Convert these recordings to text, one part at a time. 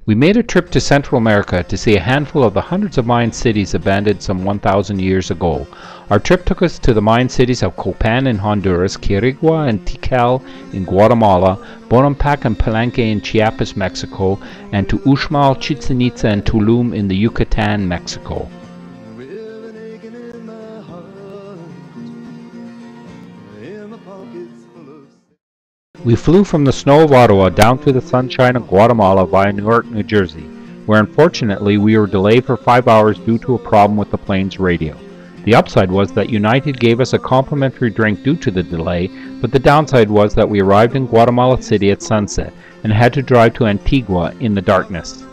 We made a trip to Central America to see a handful of the hundreds of Mayan cities abandoned some 1,000 years ago. Our trip took us to the Mayan cities of Copán in Honduras, Quiriguá and Tikal in Guatemala, Bonampak and Palenque in Chiapas, Mexico, and to Uxmal, Chichén Itzá and Tulum in the Yucatán, Mexico. We flew from the snow of Ottawa down to the sunshine of Guatemala via Newark, New Jersey, where unfortunately we were delayed for 5 hours due to a problem with the plane's radio. The upside was that United gave us a complimentary drink due to the delay, but the downside was that we arrived in Guatemala City at sunset and had to drive to Antigua in the darkness.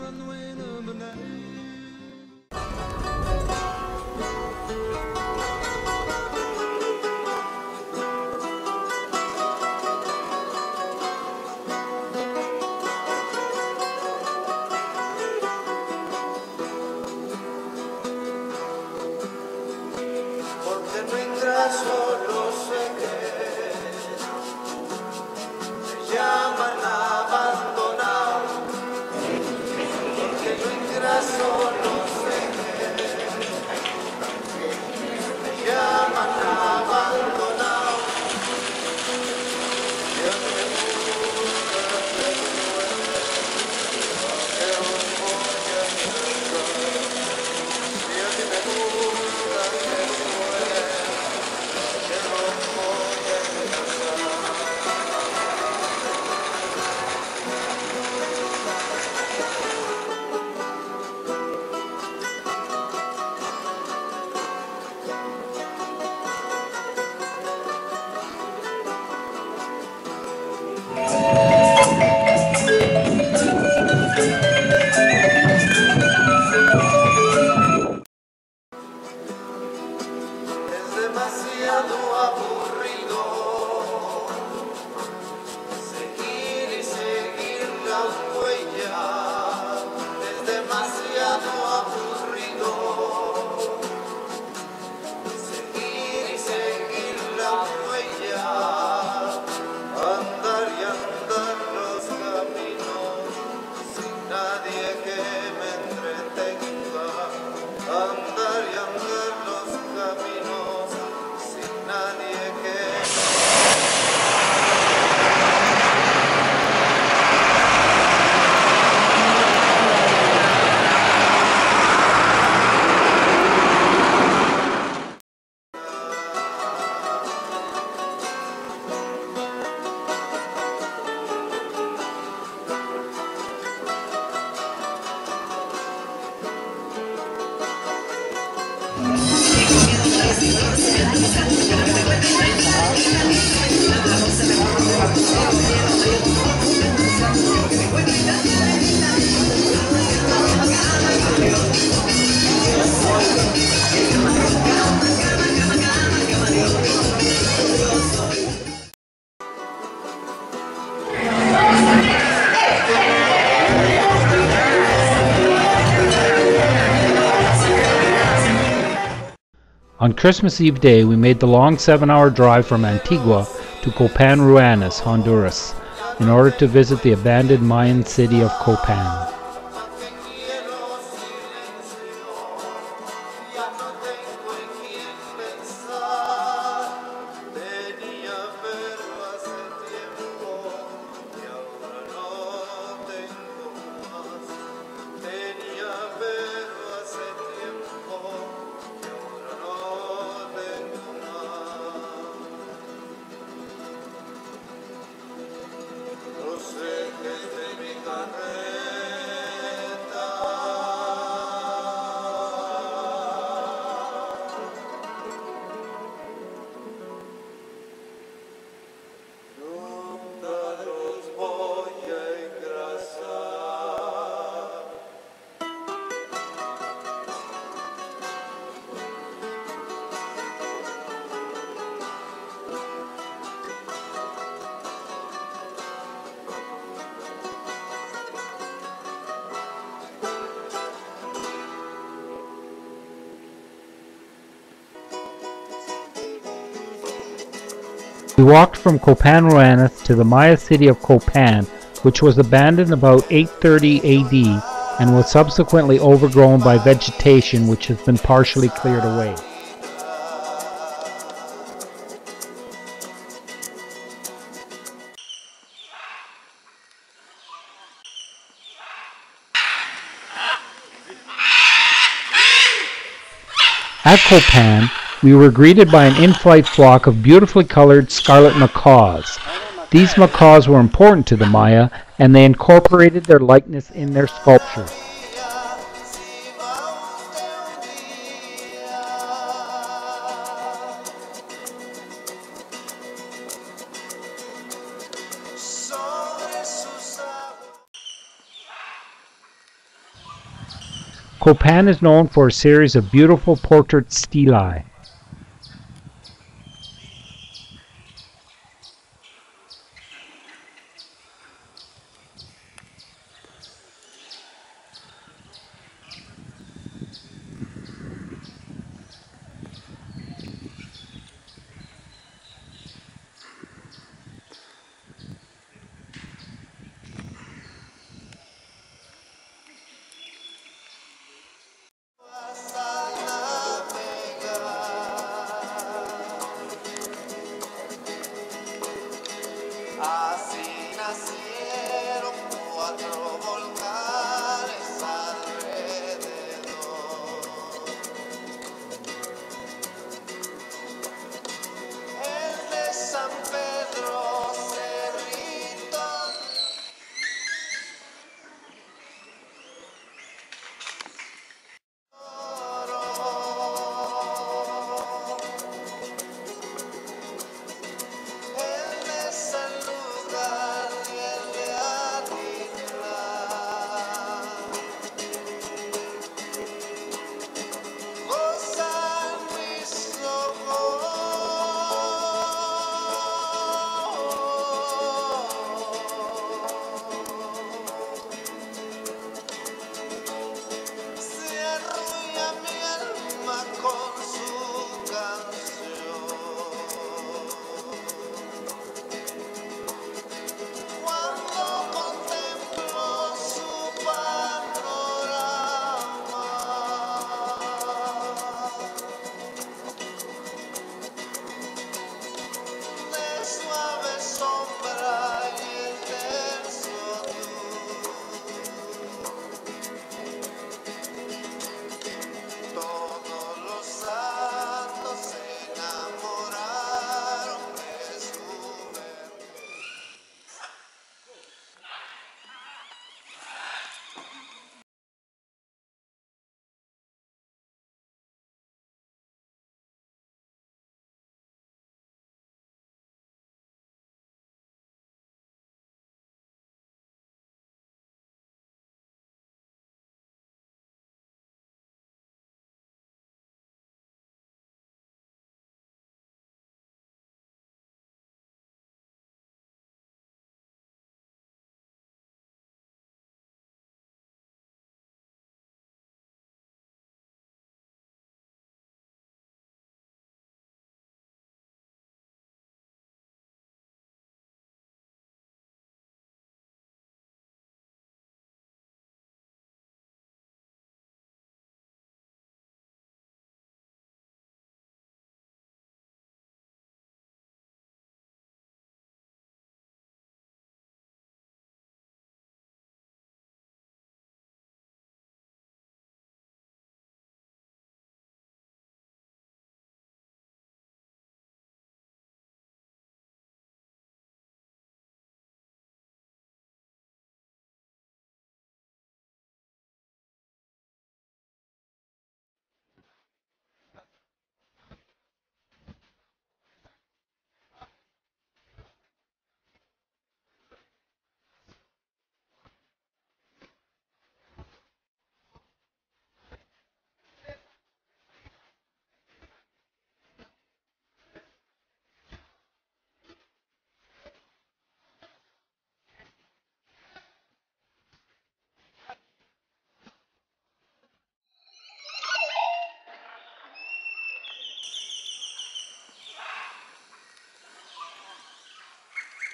On Christmas Eve day, we made the long 7-hour drive from Antigua to Copán, Honduras, in order to visit the abandoned Mayan city of Copán. We walked from Copán to the Maya city of Copán which was abandoned about 830 AD and was subsequently overgrown by vegetation which has been partially cleared away. At Copán, we were greeted by an in-flight flock of beautifully colored scarlet macaws. These macaws were important to the Maya, and they incorporated their likeness in their sculptures. Copán is known for a series of beautiful portrait stelae.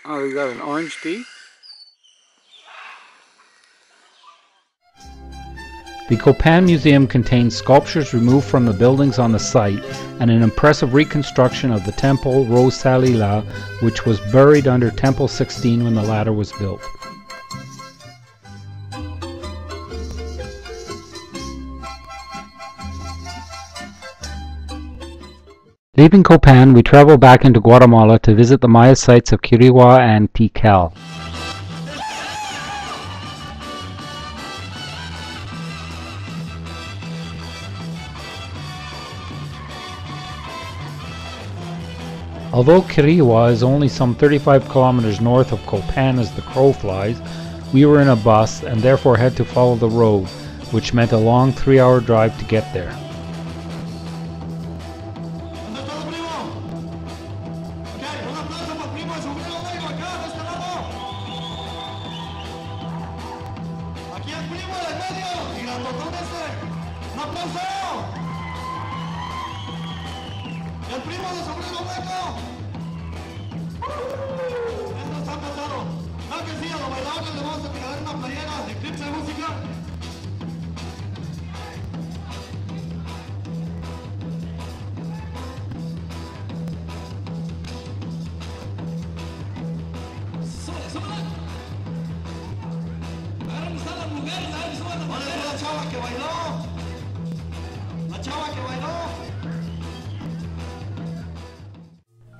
Oh, you got an orange tea? The Copán Museum contains sculptures removed from the buildings on the site and an impressive reconstruction of the Temple Rosalila, which was buried under Temple 16 when the latter was built. Leaving Copán, we travel back into Guatemala to visit the Maya sites of Quiriguá and Tikal. Although Quiriguá is only some 35 kilometers north of Copán as the crow flies, we were in a bus and therefore had to follow the road, which meant a long 3-hour drive to get there.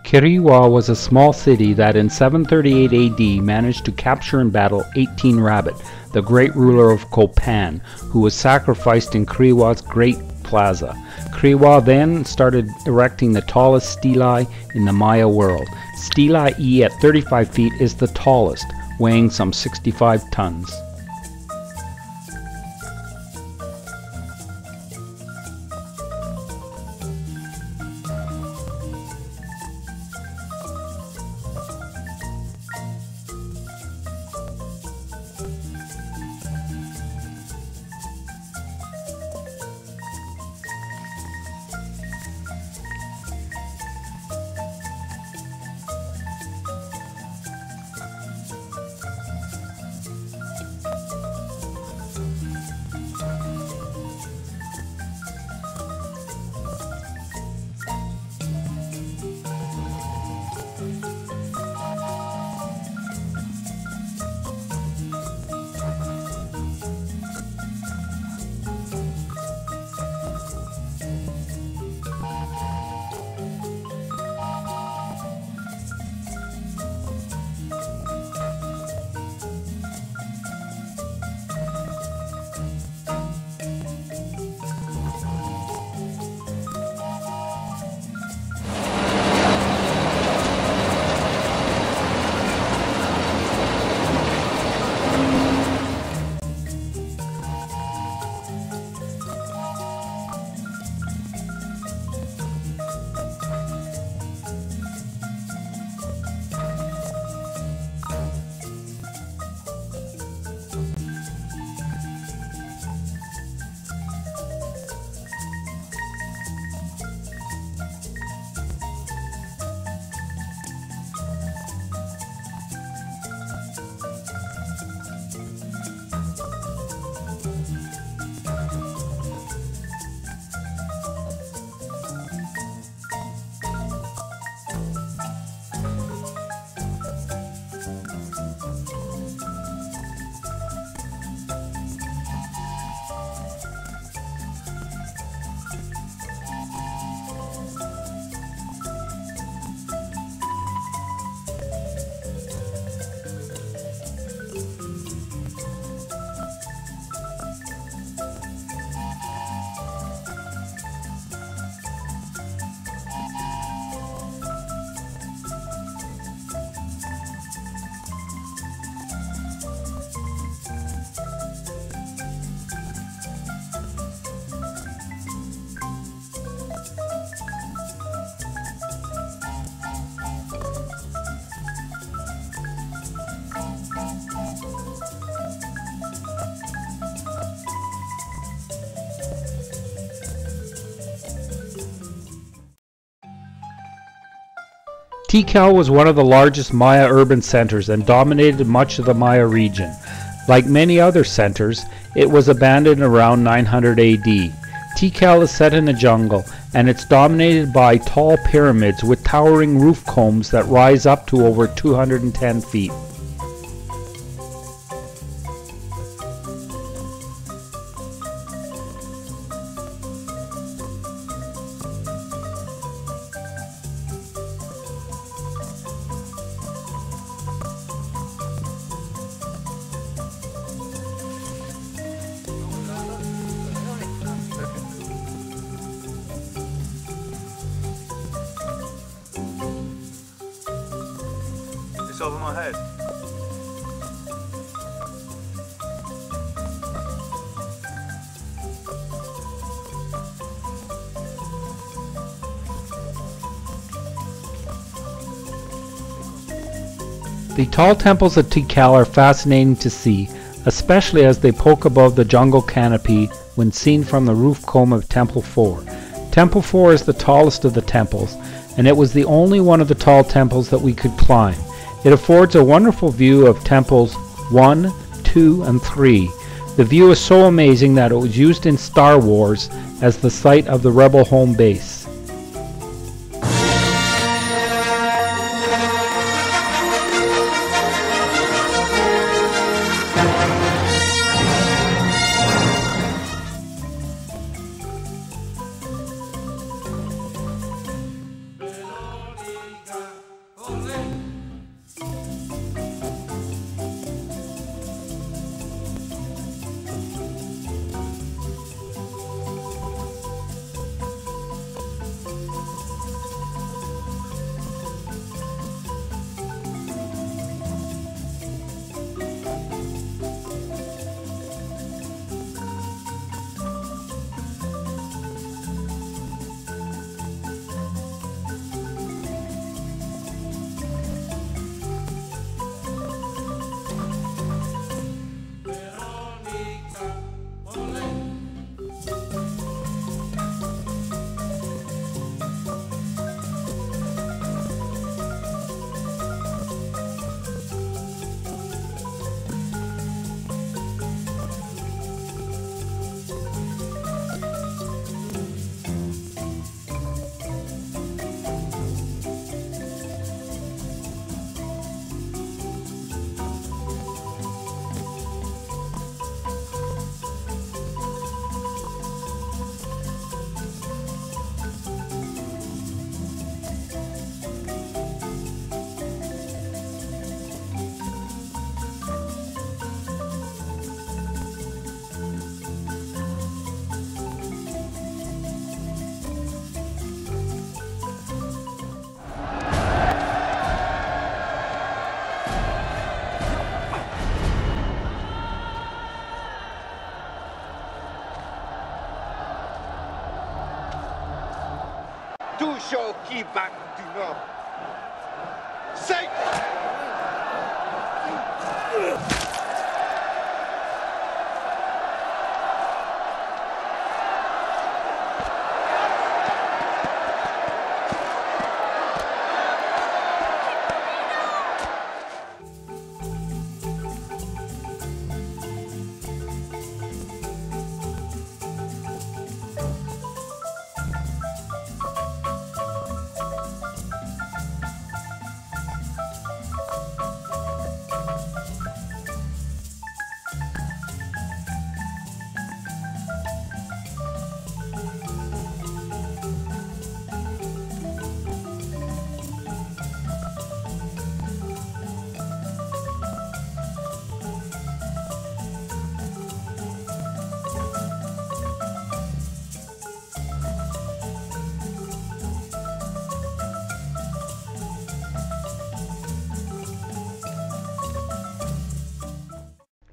Quiriguá was a small city that in 738 AD managed to capture in battle 18 Rabbit, the great ruler of Copán, who was sacrificed in Quiriguá's great plaza. Quiriguá then started erecting the tallest stelae in the Maya world. Stela E at 35 feet is the tallest, weighing some 65 tons. Tikal was one of the largest Maya urban centers and dominated much of the Maya region. Like many other centers, it was abandoned around 900 AD. Tikal is set in a jungle, and it's dominated by tall pyramids with towering roof combs that rise up to over 210 feet. It's over my head. The tall temples at Tikal are fascinating to see, especially as they poke above the jungle canopy when seen from the roof comb of Temple 4. Temple 4 is the tallest of the temples, and it was the only one of the tall temples that we could climb. It affords a wonderful view of temples 1, 2, and 3. The view is so amazing that it was used in Star Wars as the site of the Rebel home base. Toujours qui va du nord. C'est...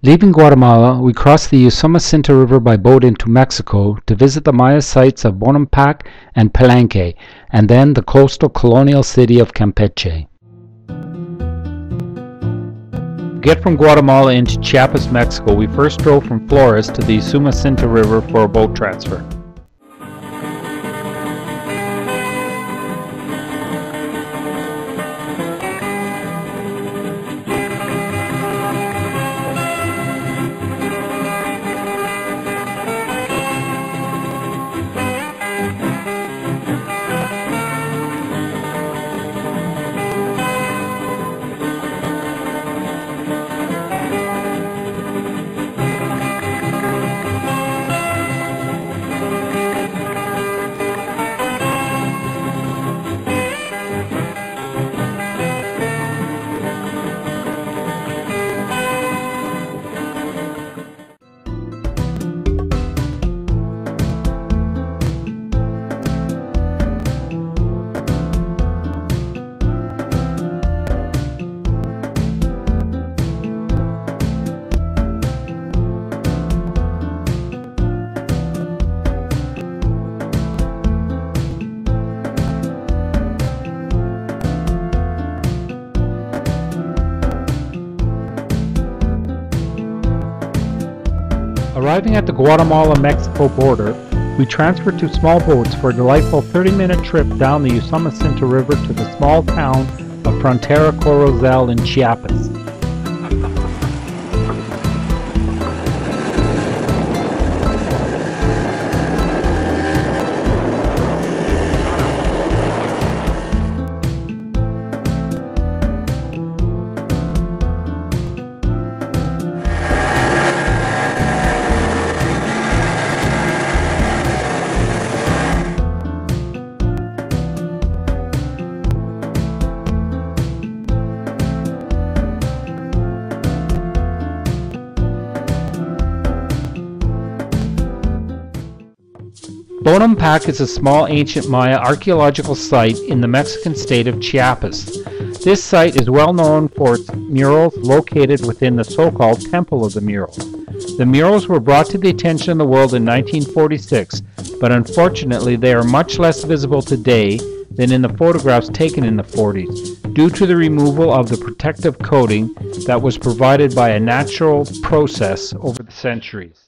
Leaving Guatemala, we crossed the Usumacinta River by boat into Mexico to visit the Maya sites of Bonampak and Palenque, and then the coastal colonial city of Campeche. To get from Guatemala into Chiapas, Mexico, we first drove from Flores to the Usumacinta River for a boat transfer. Arriving at the Guatemala-Mexico border, we transferred to small boats for a delightful 30-minute trip down the Usumacinta River to the small town of Frontera Corozal in Chiapas. Bonampak is a small ancient Maya archaeological site in the Mexican state of Chiapas. This site is well known for its murals located within the so-called Temple of the Murals. The murals were brought to the attention of the world in 1946, but unfortunately they are much less visible today than in the photographs taken in the 40s, due to the removal of the protective coating that was provided by a natural process over the centuries.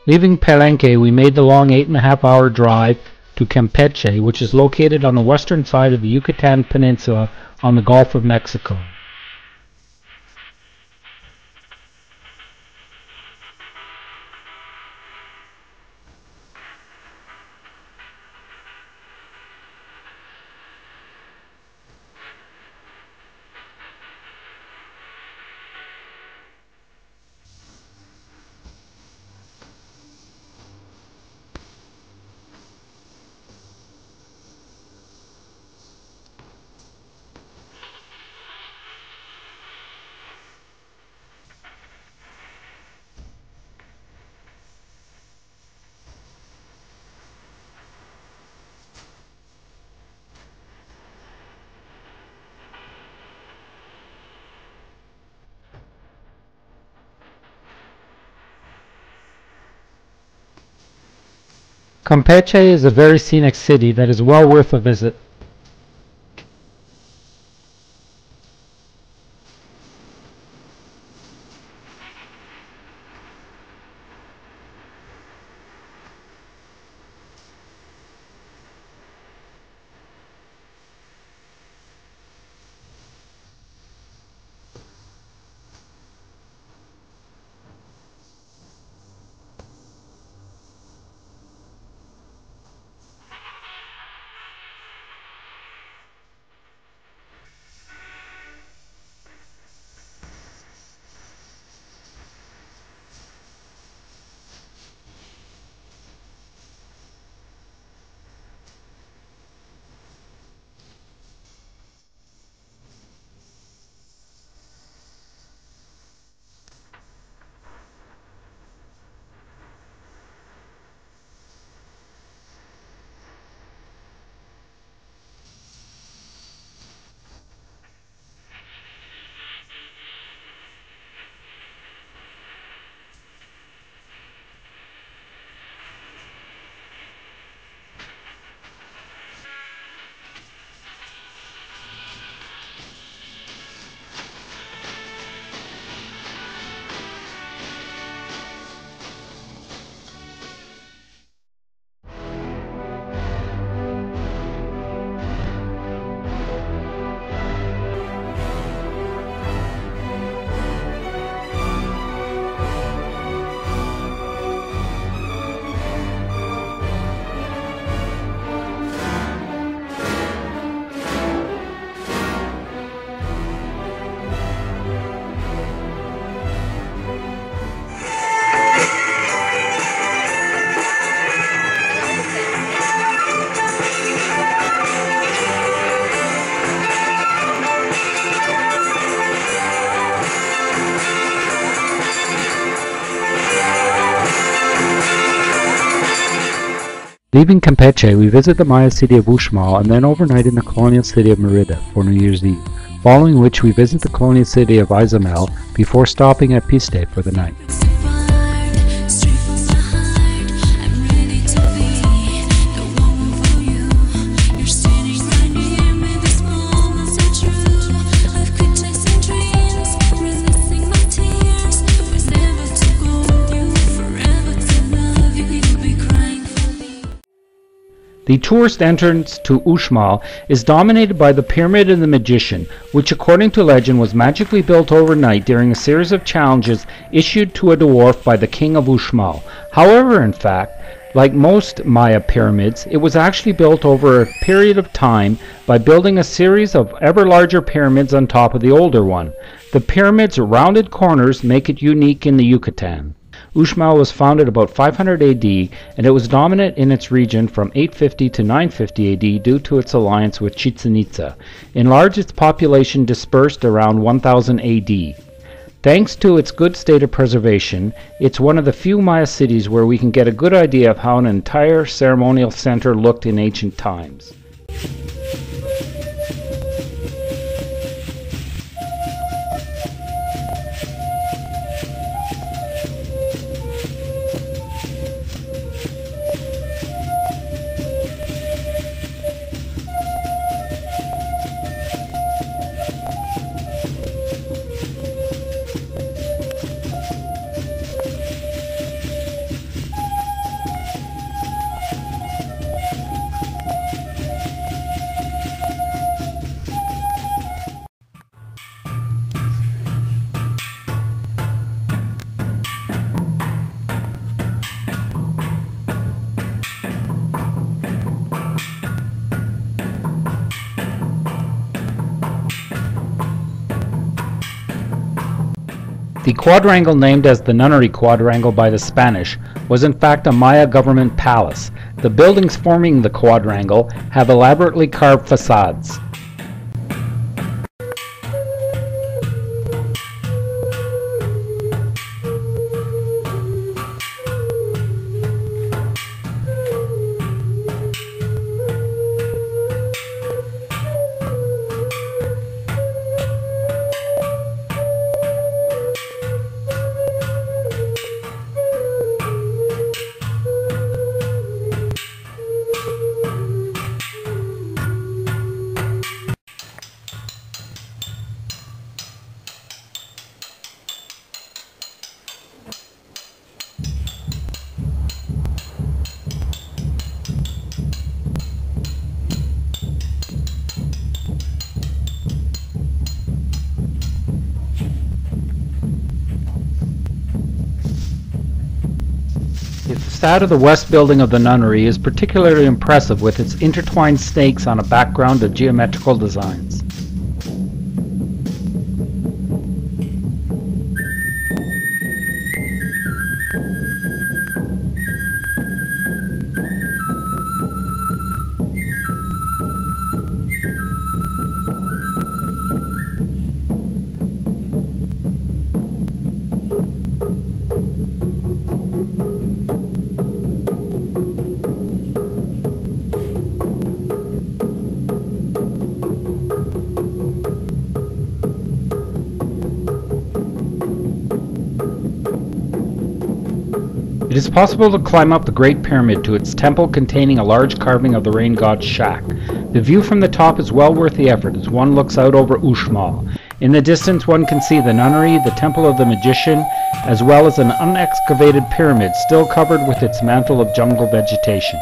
Leaving Palenque, we made the long 8.5-hour drive to Campeche, which is located on the western side of the Yucatán Peninsula on the Gulf of Mexico. Campeche is a very scenic city that is well worth a visit. Leaving Campeche, we visit the Maya city of Uxmal and then overnight in the colonial city of Merida for New Year's Eve, following which we visit the colonial city of Izamal before stopping at Piste for the night. The tourist entrance to Uxmal is dominated by the Pyramid of the Magician, which according to legend was magically built overnight during a series of challenges issued to a dwarf by the king of Uxmal. However, in fact, like most Maya pyramids, it was actually built over a period of time by building a series of ever larger pyramids on top of the older one. The pyramid's rounded corners make it unique in the Yucatán. Uxmal was founded about 500 AD, and it was dominant in its region from 850 to 950 AD due to its alliance with Chichén Itzá. In large, its population dispersed around 1000 AD. Thanks to its good state of preservation, it's one of the few Maya cities where we can get a good idea of how an entire ceremonial center looked in ancient times. The quadrangle, named as the Nunnery Quadrangle by the Spanish, was in fact a Maya government palace. The buildings forming the quadrangle have elaborately carved facades. The facade of the west building of the nunnery is particularly impressive with its intertwined snakes on a background of geometrical designs. It is possible to climb up the Great Pyramid to its temple containing a large carving of the rain god's shack. The view from the top is well worth the effort as one looks out over Uxmal. In the distance one can see the nunnery, the temple of the magician, as well as an unexcavated pyramid still covered with its mantle of jungle vegetation.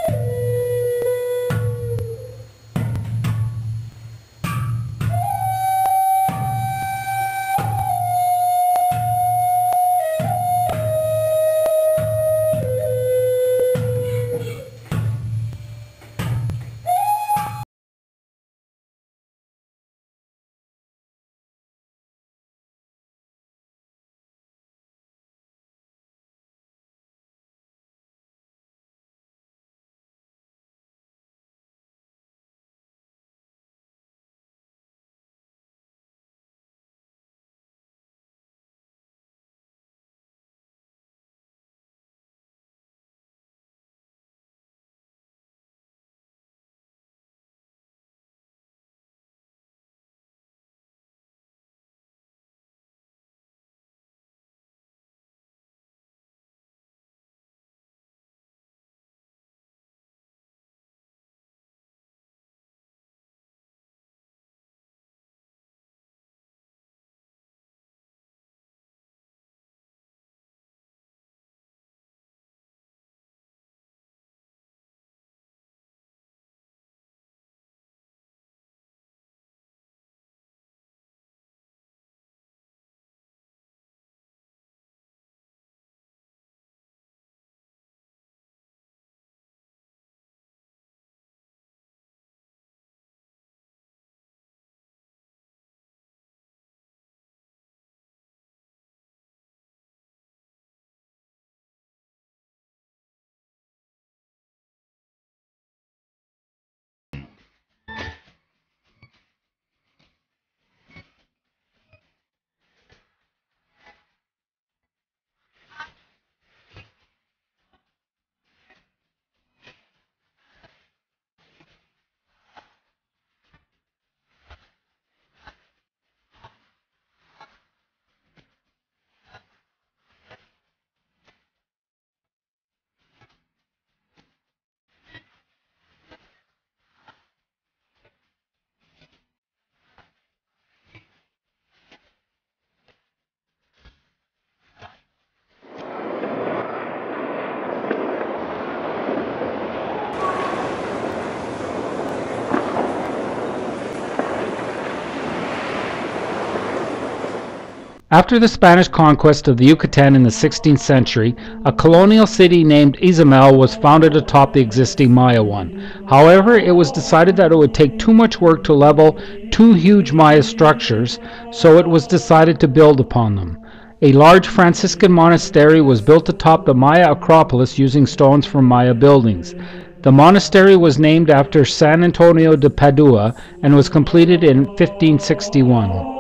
After the Spanish conquest of the Yucatán in the 16th century, a colonial city named Izamal was founded atop the existing Maya one. However, it was decided that it would take too much work to level two huge Maya structures, so it was decided to build upon them. A large Franciscan monastery was built atop the Maya Acropolis using stones from Maya buildings. The monastery was named after San Antonio de Padua and was completed in 1561.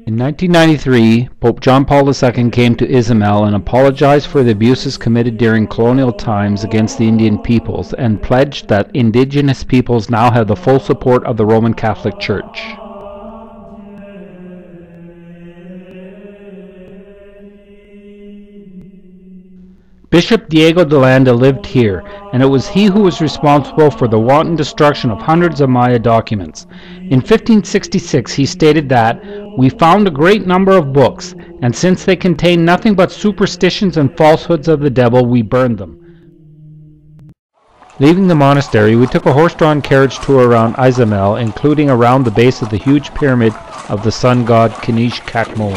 In 1993, Pope John Paul II came to Izamal and apologized for the abuses committed during colonial times against the Indian peoples and pledged that indigenous peoples now have the full support of the Roman Catholic Church. Bishop Diego de Landa lived here, and it was he who was responsible for the wanton destruction of hundreds of Maya documents. In 1566 he stated that, "We found a great number of books, and since they contain nothing but superstitions and falsehoods of the devil, we burned them." Leaving the monastery, we took a horse-drawn carriage tour around Izamal, including around the base of the huge pyramid of the sun god Kanish Kakmol.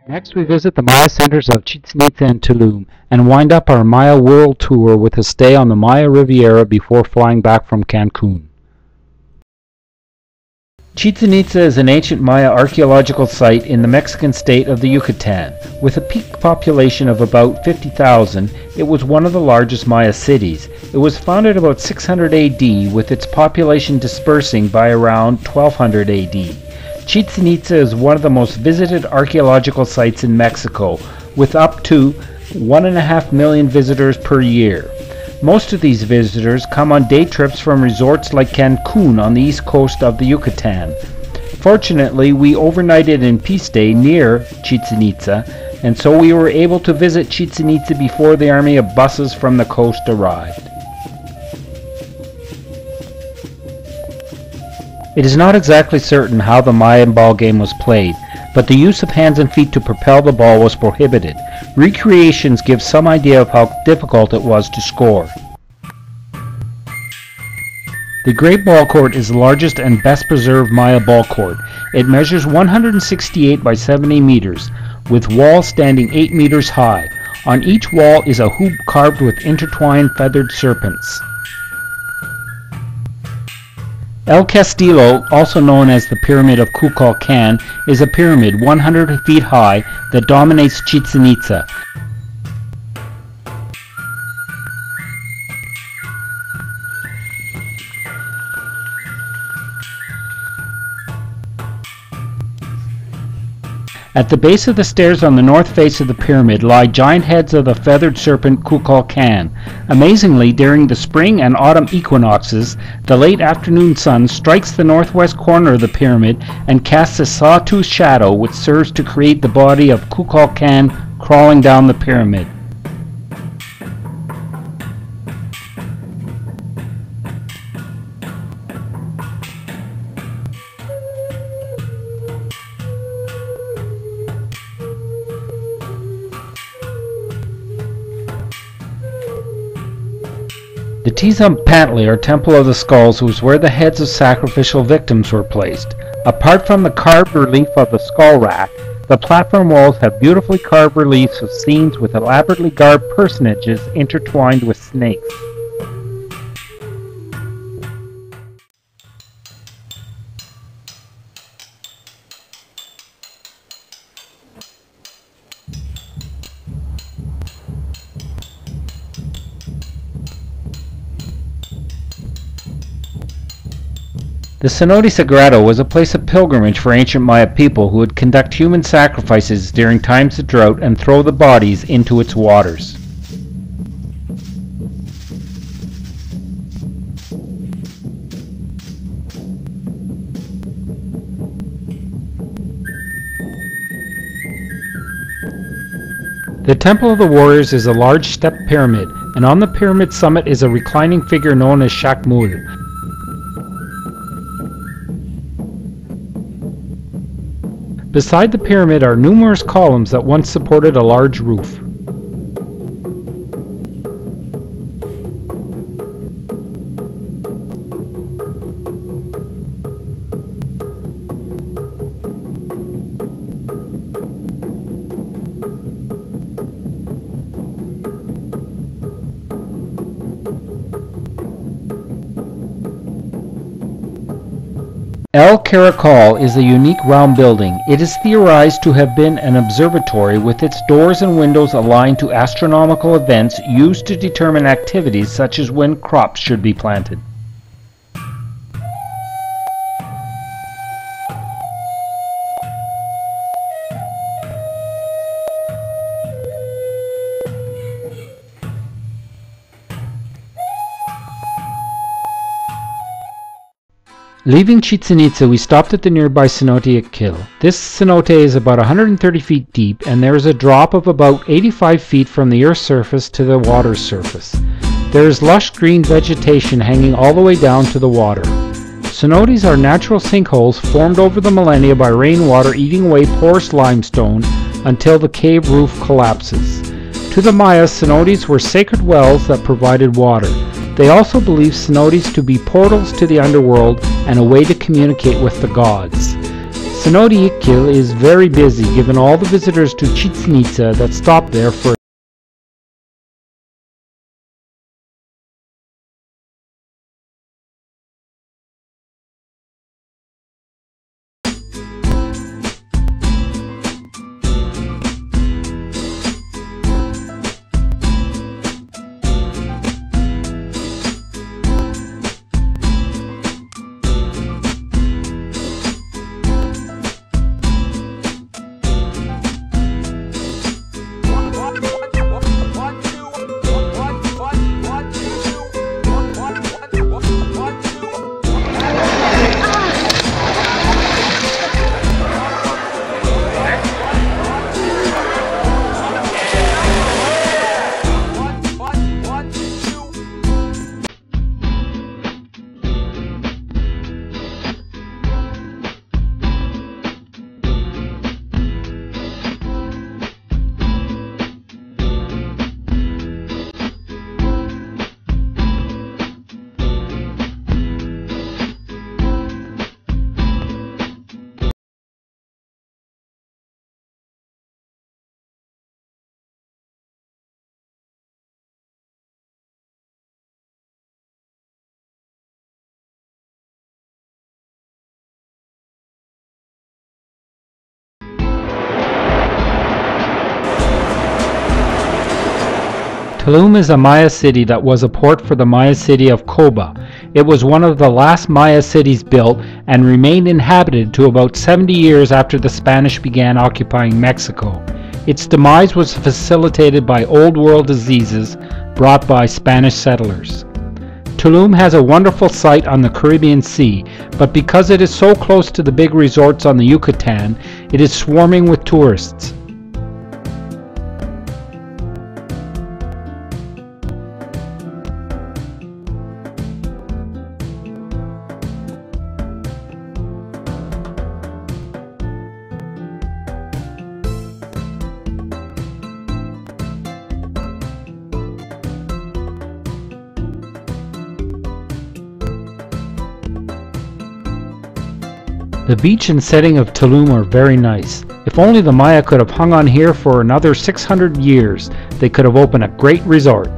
Next we visit the Maya centers of Chichén Itzá and Tulum and wind up our Maya world tour with a stay on the Maya Riviera before flying back from Cancun. Chichén Itzá is an ancient Maya archaeological site in the Mexican state of the Yucatán. With a peak population of about 50,000, it was one of the largest Maya cities. It was founded about 600 AD, with its population dispersing by around 1200 AD. Chichén Itzá is one of the most visited archaeological sites in Mexico, with up to 1.5 million visitors per year. Most of these visitors come on day trips from resorts like Cancun on the east coast of the Yucatán. Fortunately, we overnighted in Piste near Chichén Itzá, and so we were able to visit Chichén Itzá before the army of buses from the coast arrived. It is not exactly certain how the Mayan ball game was played, but the use of hands and feet to propel the ball was prohibited. Recreations give some idea of how difficult it was to score. The Great Ball Court is the largest and best preserved Maya ball court. It measures 168 by 70 meters, with walls standing 8 meters high. On each wall is a hoop carved with intertwined feathered serpents. El Castillo, also known as the Pyramid of Kukulkan, is a pyramid 100 feet high that dominates Chichén Itzá. At the base of the stairs on the north face of the pyramid lie giant heads of the feathered serpent Kukulkan. Amazingly, during the spring and autumn equinoxes, the late afternoon sun strikes the northwest corner of the pyramid and casts a sawtooth shadow which serves to create the body of Kukulkan crawling down the pyramid. The Tizapantli, or Temple of the Skulls, was where the heads of sacrificial victims were placed. Apart from the carved relief of the skull rack, the platform walls have beautifully carved reliefs of scenes with elaborately garbed personages intertwined with snakes. The Cenote Sagrado was a place of pilgrimage for ancient Maya people who would conduct human sacrifices during times of drought and throw the bodies into its waters. The Temple of the Warriors is a large step pyramid, and on the pyramid summit is a reclining figure known as Shakmul. Beside the pyramid are numerous columns that once supported a large roof. El Caracol is a unique round building. It is theorized to have been an observatory with its doors and windows aligned to astronomical events used to determine activities such as when crops should be planted. Leaving Chichén Itzá, we stopped at the nearby Cenote Ik Kil. This cenote is about 130 feet deep, and there is a drop of about 85 feet from the Earth's surface to the water's surface. There is lush green vegetation hanging all the way down to the water. Cenotes are natural sinkholes formed over the millennia by rainwater eating away porous limestone until the cave roof collapses. To the Mayas, cenotes were sacred wells that provided water. They also believed cenotes to be portals to the underworld and a way to communicate with the gods. Cenote Ik Kil is very busy given all the visitors to Chichén Itzá that stop there for Tulum is a Maya city that was a port for the Maya city of Coba. It was one of the last Maya cities built and remained inhabited to about 70 years after the Spanish began occupying Mexico. Its demise was facilitated by Old World diseases brought by Spanish settlers. Tulum has a wonderful site on the Caribbean Sea, but because it is so close to the big resorts on the Yucatán, it is swarming with tourists. The beach and setting of Tulum are very nice. If only the Maya could have hung on here for another 600 years, they could have opened a great resort.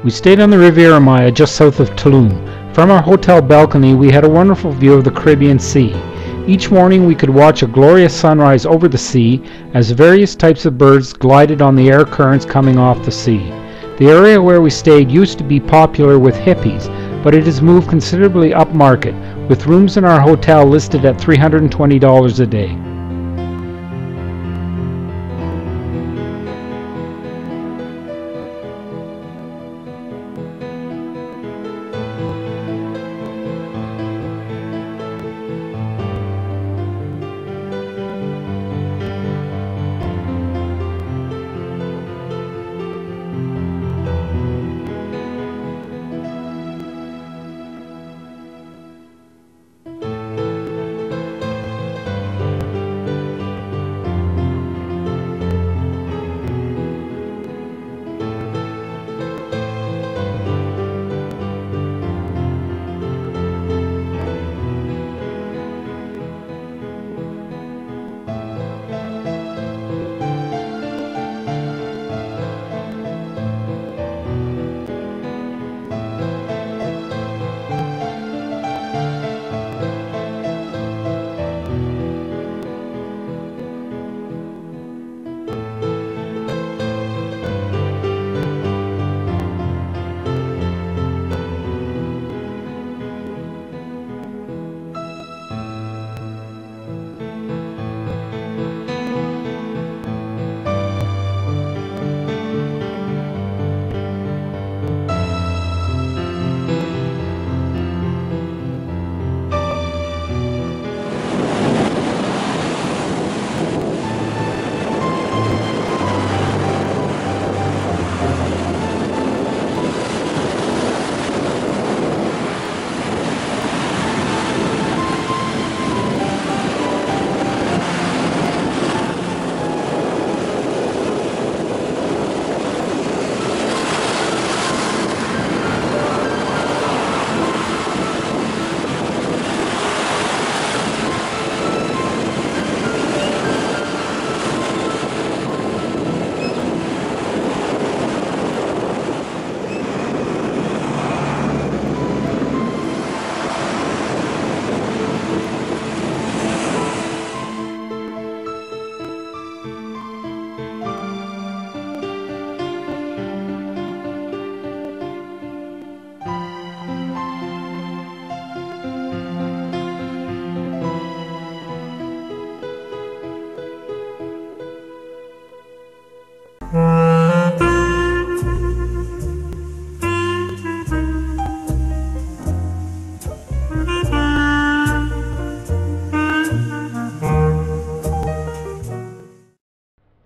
We stayed on the Riviera Maya just south of Tulum. From our hotel balcony we had a wonderful view of the Caribbean Sea. Each morning we could watch a glorious sunrise over the sea as various types of birds glided on the air currents coming off the sea. The area where we stayed used to be popular with hippies, but it has moved considerably upmarket, with rooms in our hotel listed at $320 a day.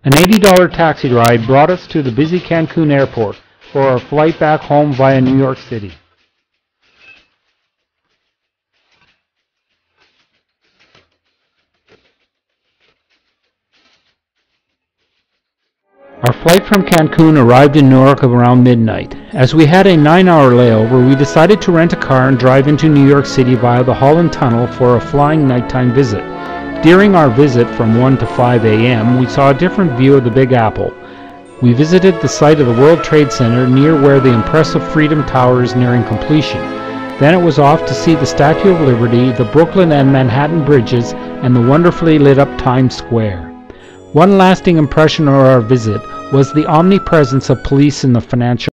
An $80 taxi ride brought us to the busy Cancun airport for our flight back home via New York City. Our flight from Cancun arrived in Newark around midnight. As we had a 9-hour layover, we decided to rent a car and drive into New York City via the Holland Tunnel for a flying nighttime visit. During our visit from 1 to 5 a.m., we saw a different view of the Big Apple. We visited the site of the World Trade Center near where the impressive Freedom Tower is nearing completion. Then it was off to see the Statue of Liberty, the Brooklyn and Manhattan bridges, and the wonderfully lit up Times Square. One lasting impression of our visit was the omnipresence of police in the financial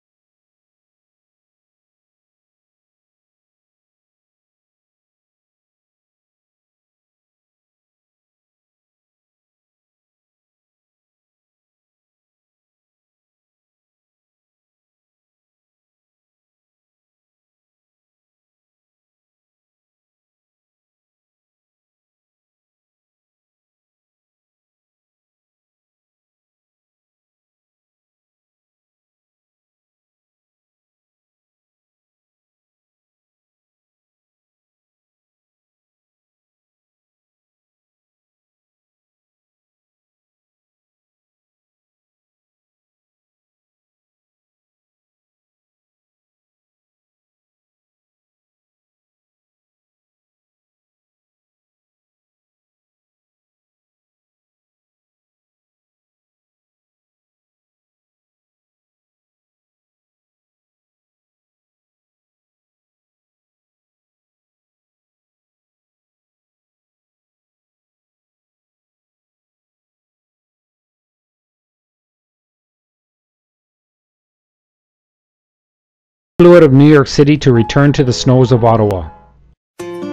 flew out of New York City to return to the snows of Ottawa.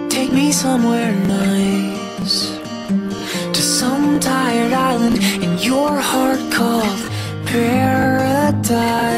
Take me somewhere nice, to some tired island in your heart called paradise.